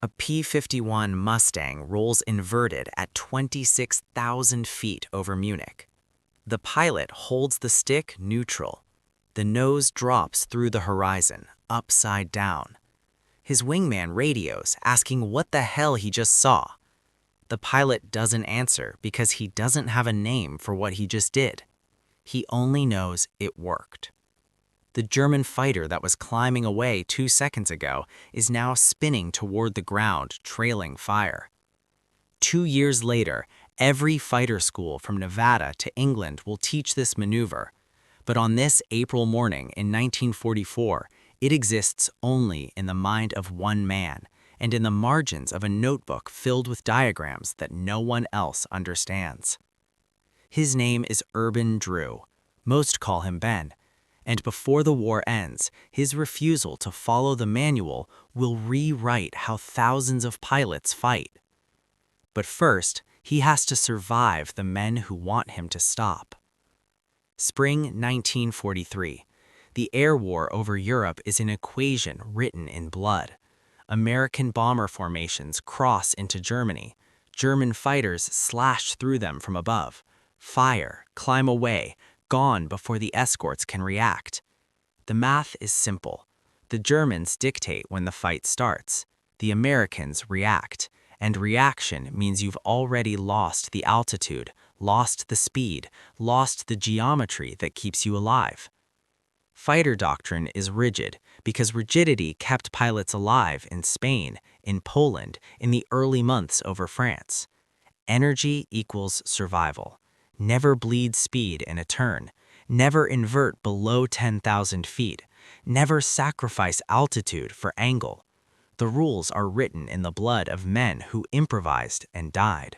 A P-51 Mustang rolls inverted at 26,000 feet over Munich. The pilot holds the stick neutral. The nose drops through the horizon, upside down. His wingman radios, asking what the hell he just saw. The pilot doesn't answer because he doesn't have a name for what he just did. He only knows it worked. The German fighter that was climbing away 2 seconds ago is now spinning toward the ground, trailing fire. 2 years later, every fighter school from Nevada to England will teach this maneuver. But on this April morning in 1944, it exists only in the mind of one man and in the margins of a notebook filled with diagrams that no one else understands. His name is Urban Drew. Most call him Ben. And before the war ends, his refusal to follow the manual will rewrite how thousands of pilots fight. But first, he has to survive the men who want him to stop. Spring 1943. The air war over Europe is an equation written in blood. American bomber formations cross into Germany. German fighters slash through them from above. Fire, climb away, gone before the escorts can react. The math is simple. The Germans dictate when the fight starts. The Americans react. And reaction means you've already lost the altitude, lost the speed, lost the geometry that keeps you alive. Fighter doctrine is rigid because rigidity kept pilots alive in Spain, in Poland, in the early months over France. Energy equals survival. Never bleed speed in a turn. Never invert below 10,000 feet. Never sacrifice altitude for angle. The rules are written in the blood of men who improvised and died.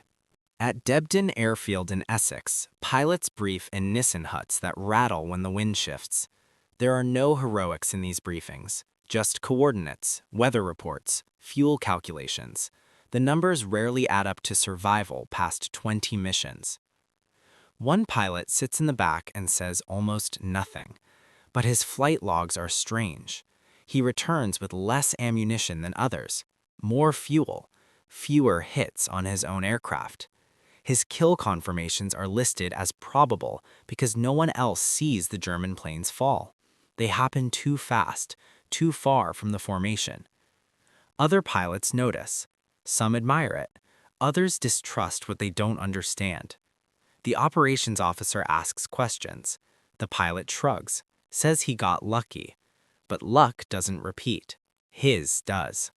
At Debden Airfield in Essex, pilots brief in Nissen huts that rattle when the wind shifts. There are no heroics in these briefings, just coordinates, weather reports, fuel calculations. The numbers rarely add up to survival past 20 missions. One pilot sits in the back and says almost nothing, but his flight logs are strange. He returns with less ammunition than others, more fuel, fewer hits on his own aircraft. His kill confirmations are listed as probable because no one else sees the German planes fall. They happen too fast, too far from the formation. Other pilots notice. Some admire it. Others distrust what they don't understand. The operations officer asks questions. The pilot shrugs, says he got lucky. But luck doesn't repeat. His does.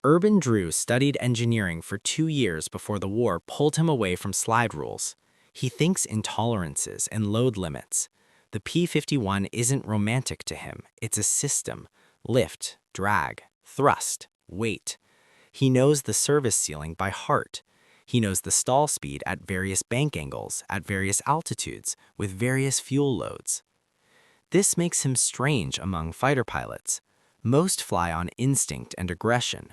Urban Drew studied engineering for 2 years before the war pulled him away from slide rules. He thinks in tolerances and load limits. The P-51 isn't romantic to him. It's a system. Lift, drag, thrust, weight. He knows the service ceiling by heart. He knows the stall speed at various bank angles, at various altitudes, with various fuel loads. This makes him strange among fighter pilots. Most fly on instinct and aggression.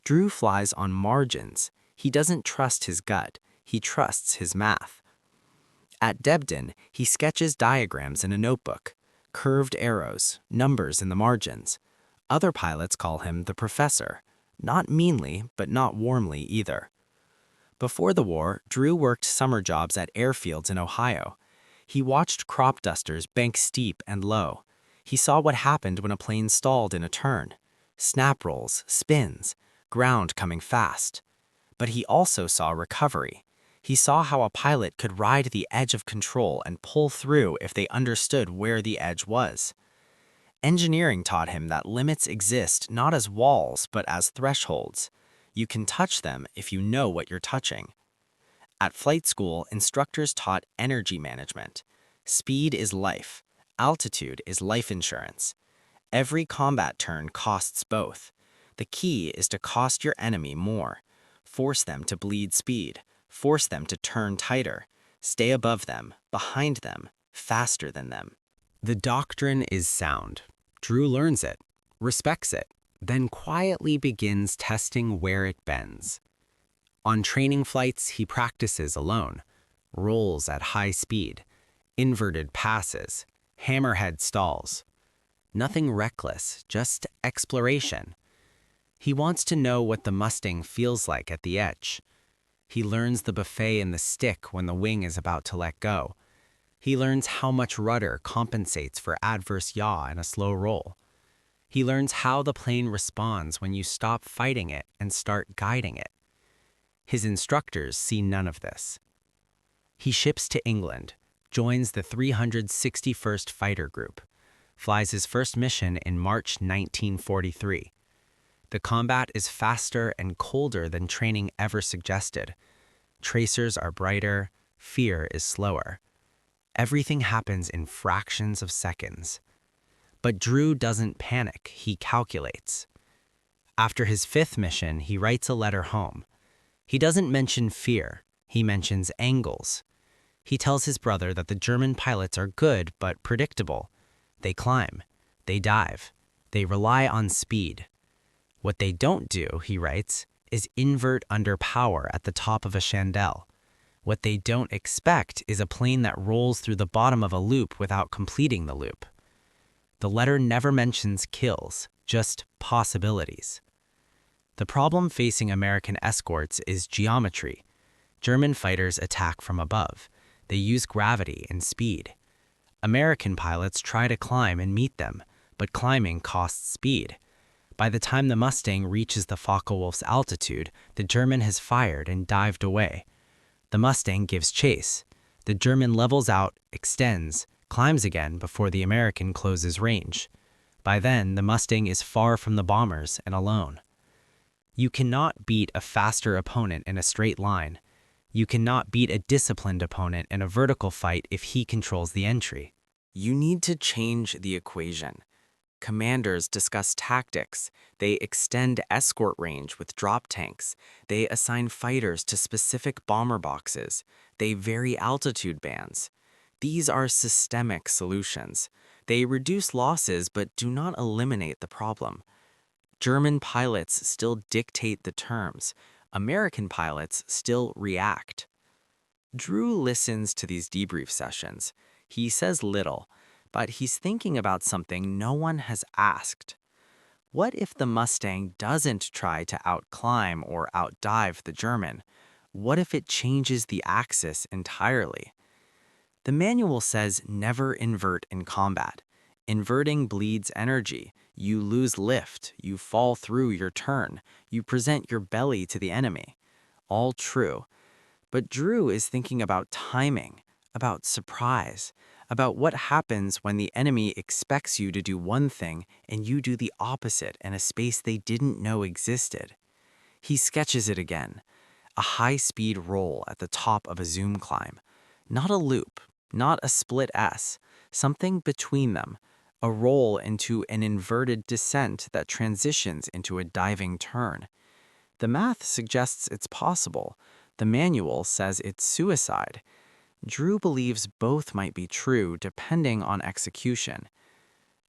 Drew flies on margins. He doesn't trust his gut. He trusts his math. At Debden, he sketches diagrams in a notebook, curved arrows, numbers in the margins. Other pilots call him the professor, not meanly, but not warmly either. Before the war, Drew worked summer jobs at airfields in Ohio. He watched crop dusters bank steep and low. He saw what happened when a plane stalled in a turn. Snap rolls, spins, ground coming fast. But he also saw recovery. He saw how a pilot could ride the edge of control and pull through if they understood where the edge was. Engineering taught him that limits exist not as walls but as thresholds. You can touch them if you know what you're touching. At flight school, instructors taught energy management. Speed is life. Altitude is life insurance. Every combat turn costs both. The key is to cost your enemy more. Force them to bleed speed. Force them to turn tighter. Stay above them, behind them, faster than them. The doctrine is sound. Drew learns it, respects it, then quietly begins testing where it bends. On training flights, he practices alone. Rolls at high speed, inverted passes, hammerhead stalls. Nothing reckless, just exploration. He wants to know what the Mustang feels like at the edge. He learns the buffet in the stick when the wing is about to let go. He learns how much rudder compensates for adverse yaw and a slow roll. He learns how the plane responds when you stop fighting it and start guiding it. His instructors see none of this. He ships to England, joins the 361st Fighter Group, flies his first mission in March 1943. The combat is faster and colder than training ever suggested. Tracers are brighter, fear is slower. Everything happens in fractions of seconds. But Drew doesn't panic, he calculates. After his 5th mission, he writes a letter home. He doesn't mention fear, he mentions angles. He tells his brother that the German pilots are good but predictable. They climb, they dive, they rely on speed. What they don't do, he writes, is invert under power at the top of a chandelle. What they don't expect is a plane that rolls through the bottom of a loop without completing the loop. The letter never mentions kills, just possibilities. The problem facing American escorts is geometry. German fighters attack from above. They use gravity and speed. American pilots try to climb and meet them, but climbing costs speed. By the time the Mustang reaches the Focke-Wulf's altitude, the German has fired and dived away. The Mustang gives chase. The German levels out, extends, climbs again before the American closes range. By then, the Mustang is far from the bombers and alone. You cannot beat a faster opponent in a straight line. You cannot beat a disciplined opponent in a vertical fight if he controls the entry. You need to change the equation. Commanders discuss tactics. They extend escort range with drop tanks. They assign fighters to specific bomber boxes. They vary altitude bands. These are systemic solutions. They reduce losses but do not eliminate the problem. German pilots still dictate the terms. American pilots still react. Drew listens to these debrief sessions. He says little, but he's thinking about something no one has asked. What if the Mustang doesn't try to outclimb or outdive the German? What if it changes the axis entirely? The manual says never invert in combat. Inverting bleeds energy. You lose lift. You fall through your turn. You present your belly to the enemy. All true. But Drew is thinking about timing, about surprise, about what happens when the enemy expects you to do one thing and you do the opposite in a space they didn't know existed. He sketches it again. A high-speed roll at the top of a zoom climb. Not a loop, not a split S, something between them. A roll into an inverted descent that transitions into a diving turn. The math suggests it's possible. The manual says it's suicide. Drew believes both might be true depending on execution.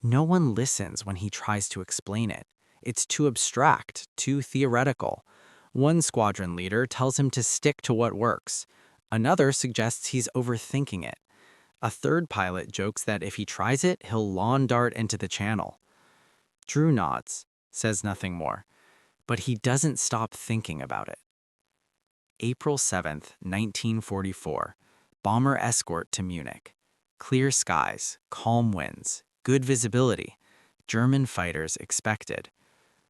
No one listens when he tries to explain it. It's too abstract, too theoretical. One squadron leader tells him to stick to what works. Another suggests he's overthinking it. A third pilot jokes that if he tries it, he'll lawn dart into the channel. Drew nods, says nothing more, but he doesn't stop thinking about it. April 7th, 1944. Bomber escort to Munich. Clear skies, calm winds, good visibility. German fighters expected.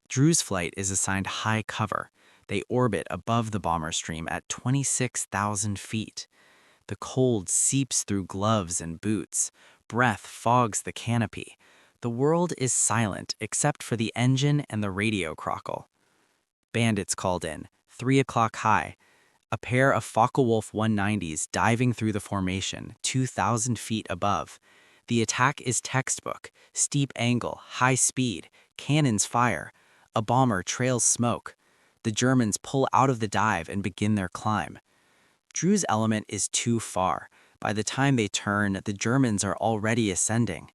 Drew's flight is assigned high cover. They orbit above the bomber stream at 26,000 feet. The cold seeps through gloves and boots. Breath fogs the canopy. The world is silent except for the engine and the radio crackle. Bandits called in, 3 o'clock high. A pair of Focke-Wulf 190s diving through the formation, 2,000 feet above. The attack is textbook, steep angle, high speed, cannons fire. A bomber trails smoke. The Germans pull out of the dive and begin their climb. Drew's element is too far. By the time they turn, the Germans are already ascending.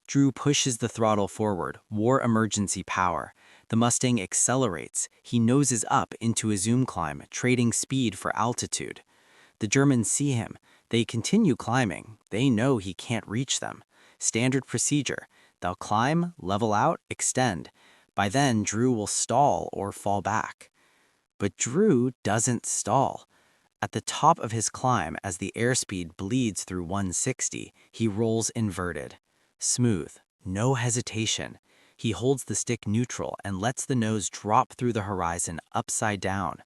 Drew pushes the throttle forward, war emergency power. The Mustang accelerates. He noses up into a zoom climb, trading speed for altitude. The Germans see him. They continue climbing. They know he can't reach them. Standard procedure. They'll climb, level out, extend. By then, Drew will stall or fall back. But Drew doesn't stall. At the top of his climb, as the airspeed bleeds through 160, he rolls inverted. Smooth, no hesitation. He holds the stick neutral and lets the nose drop through the horizon upside down.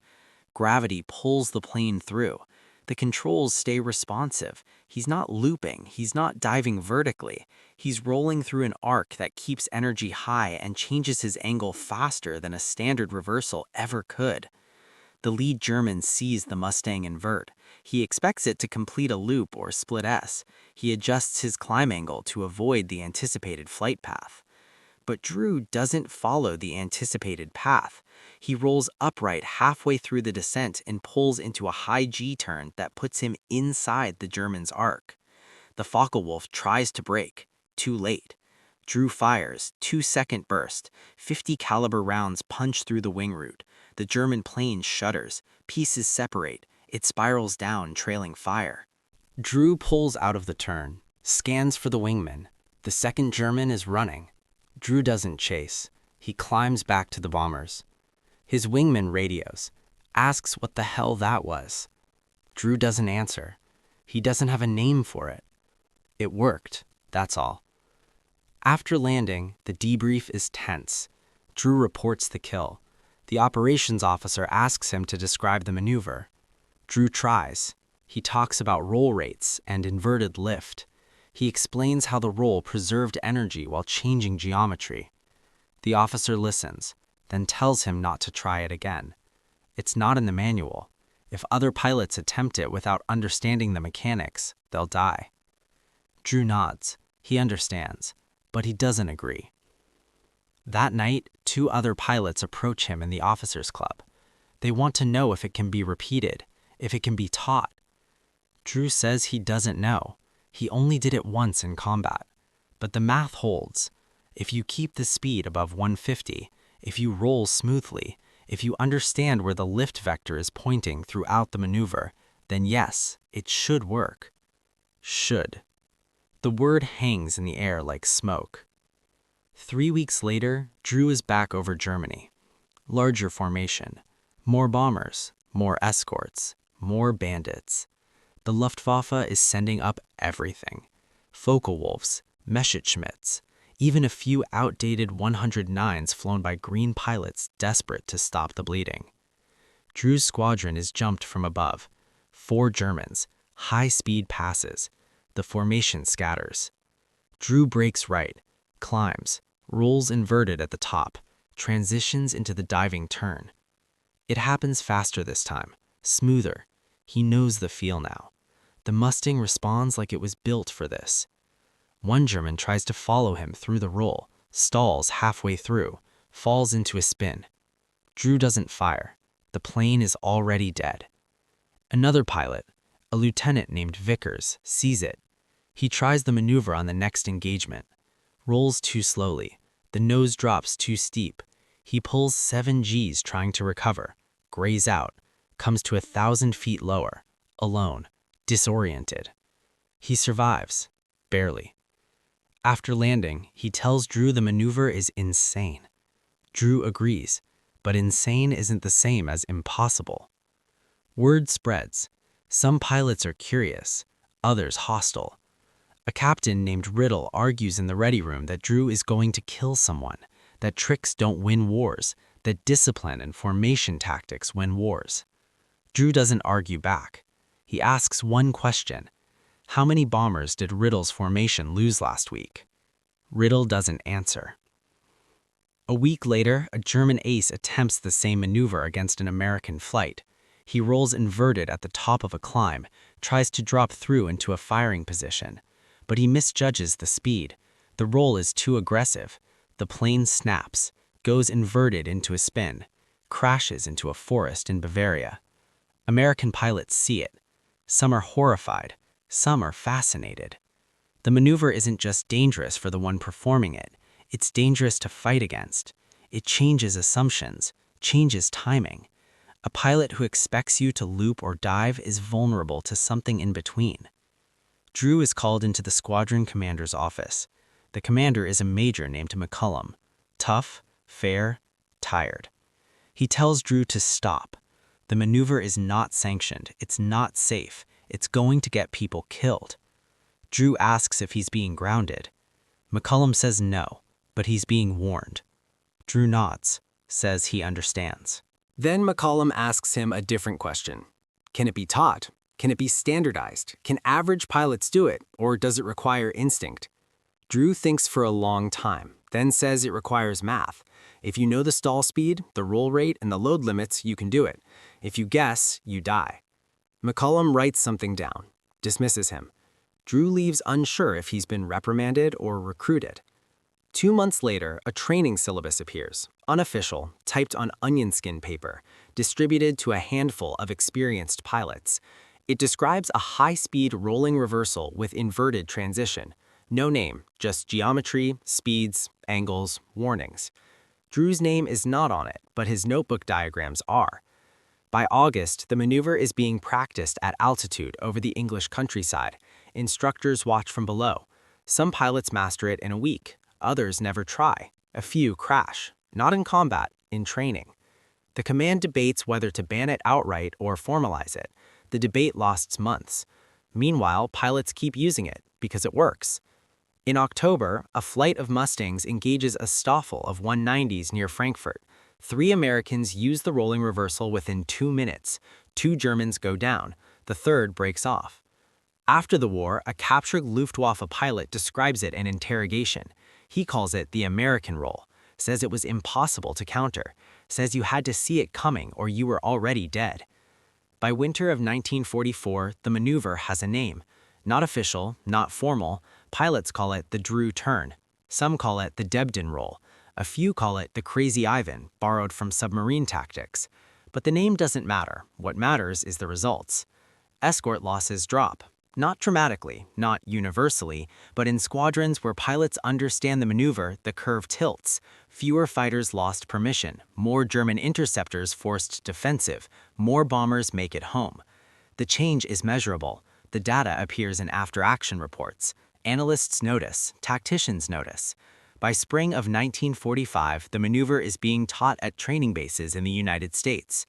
Gravity pulls the plane through. The controls stay responsive. He's not looping, he's not diving vertically. He's rolling through an arc that keeps energy high and changes his angle faster than a standard reversal ever could. The lead German sees the Mustang invert. He expects it to complete a loop or split S. He adjusts his climb angle to avoid the anticipated flight path. But Drew doesn't follow the anticipated path. He rolls upright halfway through the descent and pulls into a high G turn that puts him inside the German's arc. The Focke-Wulf tries to brake. Too late. Drew fires, 2-second burst. 50 caliber rounds punch through the wing root. The German plane shudders. Pieces separate. It spirals down, trailing fire. Drew pulls out of the turn, scans for the wingman. The second German is running. Drew doesn't chase. He climbs back to the bombers. His wingman radios, asks what the hell that was. Drew doesn't answer. He doesn't have a name for it. It worked, that's all. After landing, the debrief is tense. Drew reports the kill. The operations officer asks him to describe the maneuver. Drew tries. He talks about roll rates and inverted lift. He explains how the roll preserved energy while changing geometry. The officer listens, then tells him not to try it again. It's not in the manual. If other pilots attempt it without understanding the mechanics, they'll die. Drew nods. He understands, but he doesn't agree. That night, 2 other pilots approach him in the officers' club. They want to know if it can be repeated, if it can be taught. Drew says he doesn't know. He only did it once in combat. But the math holds. If you keep the speed above 150, if you roll smoothly, if you understand where the lift vector is pointing throughout the maneuver, then yes, it should work. Should. The word hangs in the air like smoke. 3 weeks later, Drew is back over Germany. Larger formation. More bombers, more escorts, more bandits. The Luftwaffe is sending up everything. Focke-Wulfs, Messerschmitts, even a few outdated 109s flown by green pilots desperate to stop the bleeding. Drew's squadron is jumped from above. 4 Germans, high-speed passes. The formation scatters. Drew breaks right, climbs, rolls inverted at the top, transitions into the diving turn. It happens faster this time, smoother. He knows the feel now. The Mustang responds like it was built for this. One German tries to follow him through the roll, stalls halfway through, falls into a spin. Drew doesn't fire. The plane is already dead. Another pilot, a lieutenant named Vickers, sees it. He tries the maneuver on the next engagement. Rolls too slowly. The nose drops too steep. He pulls 7 Gs trying to recover, grays out, comes to 1,000 feet lower, alone, disoriented. He survives, barely. After landing, he tells Drew the maneuver is insane. Drew agrees, but insane isn't the same as impossible. Word spreads. Some pilots are curious, others hostile. A captain named Riddle argues in the ready room that Drew is going to kill someone, that tricks don't win wars, that discipline and formation tactics win wars. Drew doesn't argue back. He asks one question. How many bombers did Riddle's formation lose last week? Riddle doesn't answer. A week later, a German ace attempts the same maneuver against an American flight. He rolls inverted at the top of a climb, tries to drop through into a firing position. But he misjudges the speed. The roll is too aggressive. The plane snaps, goes inverted into a spin, crashes into a forest in Bavaria. American pilots see it. Some are horrified. Some are fascinated. The maneuver isn't just dangerous for the one performing it. It's dangerous to fight against. It changes assumptions, changes timing. A pilot who expects you to loop or dive is vulnerable to something in between. Drew is called into the squadron commander's office. The commander is a major named McCullum. Tough, fair, tired. He tells Drew to stop. The maneuver is not sanctioned, it's not safe, it's going to get people killed. Drew asks if he's being grounded. McCullum says no, but he's being warned. Drew nods, says he understands. Then McCollum asks him a different question. Can it be taught? Can it be standardized? Can average pilots do it, or does it require instinct? Drew thinks for a long time, then says it requires math. If you know the stall speed, the roll rate, and the load limits, you can do it. If you guess, you die. McCollum writes something down, dismisses him. Drew leaves unsure if he's been reprimanded or recruited. 2 months later, a training syllabus appears, unofficial, typed on onion skin paper, distributed to a handful of experienced pilots. It describes a high-speed rolling reversal with inverted transition. No name, just geometry, speeds, angles, warnings. Drew's name is not on it, but his notebook diagrams are. By August, the maneuver is being practiced at altitude over the English countryside. Instructors watch from below. Some pilots master it in a week. Others never try. A few crash, not in combat, in training. The command debates whether to ban it outright or formalize it. The debate lasts months. Meanwhile, pilots keep using it because it works. In October, a flight of Mustangs engages a Stoffel of 190s near Frankfurt. 3 Americans use the rolling reversal within 2 minutes. 2 Germans go down. The third breaks off. After the war, a captured Luftwaffe pilot describes it in interrogation. He calls it the American roll, says it was impossible to counter, says you had to see it coming or you were already dead. By winter of 1944, the maneuver has a name. Not official, not formal, pilots call it the Drew turn. Some call it the Debden roll. A few call it the Crazy Ivan, borrowed from submarine tactics. But the name doesn't matter. What matters is the results. Escort losses drop. Not dramatically, not universally, but in squadrons where pilots understand the maneuver, the curve tilts. Fewer fighters lost permission, more German interceptors forced defensive, more bombers make it home. The change is measurable. The data appears in after-action reports. Analysts notice, tacticians notice. By spring of 1945, the maneuver is being taught at training bases in the United States.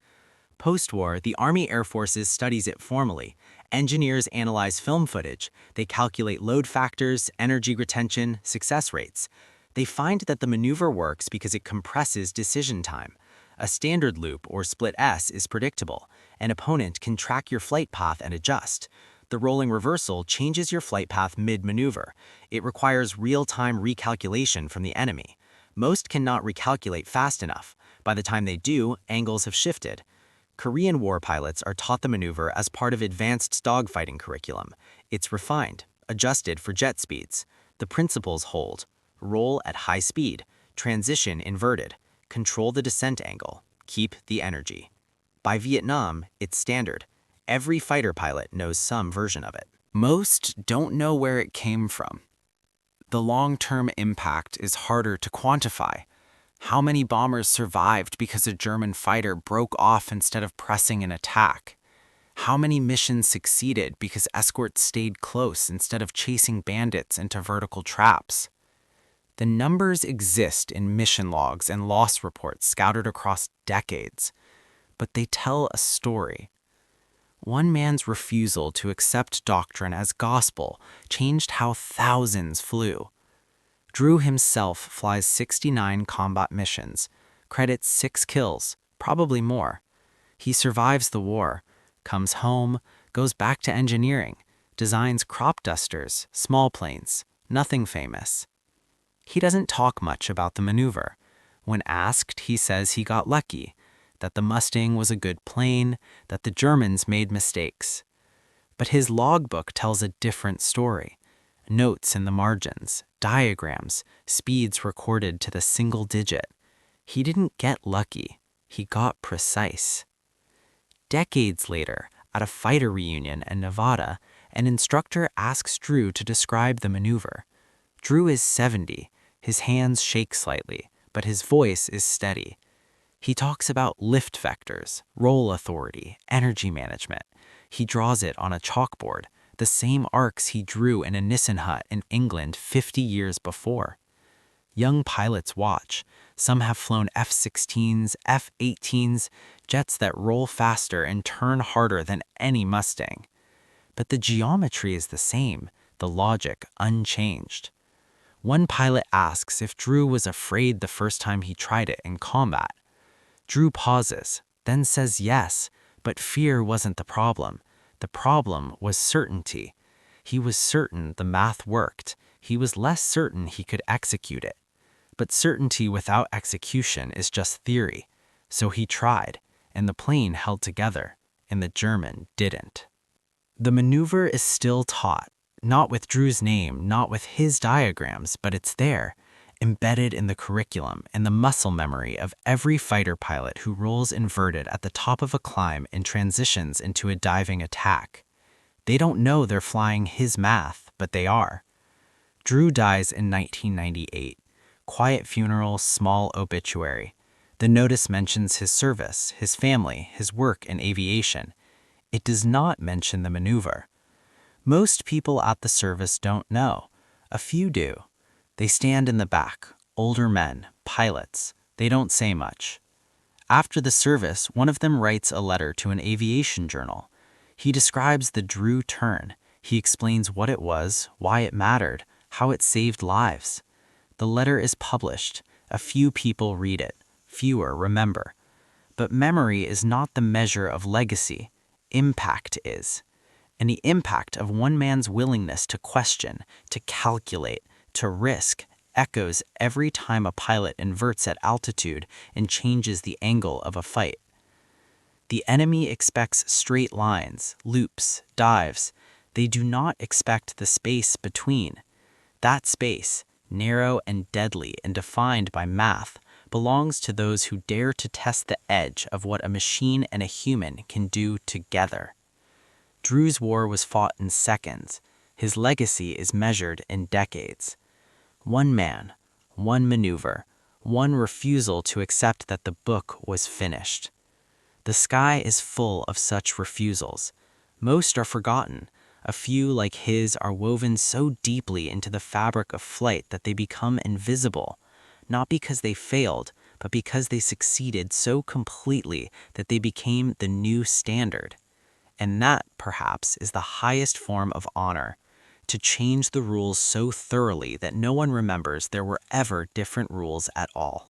Post-war, the Army Air Forces studies it formally. Engineers analyze film footage. They calculate load factors, energy retention, success rates. They find that the maneuver works because it compresses decision time. A standard loop or split S is predictable. An opponent can track your flight path and adjust. The rolling reversal changes your flight path mid-maneuver. It requires real-time recalculation from the enemy. Most cannot recalculate fast enough. By the time they do, angles have shifted. Korean War pilots are taught the maneuver as part of advanced dogfighting curriculum. It's refined, adjusted for jet speeds. The principles hold. Roll at high speed, transition inverted, control the descent angle, keep the energy. By Vietnam, it's standard. Every fighter pilot knows some version of it. Most don't know where it came from. The long-term impact is harder to quantify. How many bombers survived because a German fighter broke off instead of pressing an attack? How many missions succeeded because escorts stayed close instead of chasing bandits into vertical traps? The numbers exist in mission logs and loss reports scattered across decades, but they tell a story. One man's refusal to accept doctrine as gospel changed how thousands flew. Drew himself flies 69 combat missions, credits 6 kills, probably more. He survives the war, comes home, goes back to engineering, designs crop dusters, small planes, nothing famous. He doesn't talk much about the maneuver. When asked, he says he got lucky, that the Mustang was a good plane, that the Germans made mistakes. But his logbook tells a different story. Notes in the margins, diagrams, speeds recorded to the single digit. He didn't get lucky, he got precise. Decades later, at a fighter reunion in Nevada, an instructor asks Drew to describe the maneuver. Drew is 70, his hands shake slightly, but his voice is steady. He talks about lift vectors, roll authority, energy management. He draws it on a chalkboard, the same arcs he drew in a Nissen hut in England 50 years before. Young pilots watch. Some have flown F-16s, F-18s, jets that roll faster and turn harder than any Mustang. But the geometry is the same, the logic unchanged. One pilot asks if Drew was afraid the first time he tried it in combat. Drew pauses, then says yes, but fear wasn't the problem. The problem was certainty. He was certain the math worked. He was less certain he could execute it. But certainty without execution is just theory. So he tried, and the plane held together, and the German didn't. The maneuver is still taught, not with Drew's name, not with his diagrams, but it's there, embedded in the curriculum and the muscle memory of every fighter pilot who rolls inverted at the top of a climb and transitions into a diving attack. They don't know they're flying his math, but they are. Drew dies in 1998. Quiet funeral, small obituary. The notice mentions his service, his family, his work in aviation. It does not mention the maneuver. Most people at the service don't know. A few do. They stand in the back, older men, pilots. They don't say much. After the service, one of them writes a letter to an aviation journal. He describes the Drew turn. He explains what it was, why it mattered, how it saved lives. The letter is published. A few people read it. Fewer remember. But memory is not the measure of legacy. Impact is. And the impact of one man's willingness to question, to calculate, to risk, echoes every time a pilot inverts at altitude and changes the angle of a fight. The enemy expects straight lines, loops, dives. They do not expect the space between. That space, narrow and deadly and defined by math, belongs to those who dare to test the edge of what a machine and a human can do together. Drew's war was fought in seconds. His legacy is measured in decades. One man, one maneuver, one refusal to accept that the book was finished. The sky is full of such refusals. Most are forgotten. A few like his are woven so deeply into the fabric of flight that they become invisible, not because they failed, but because they succeeded so completely that they became the new standard. And that, perhaps, is the highest form of honor, to change the rules so thoroughly that no one remembers there were ever different rules at all.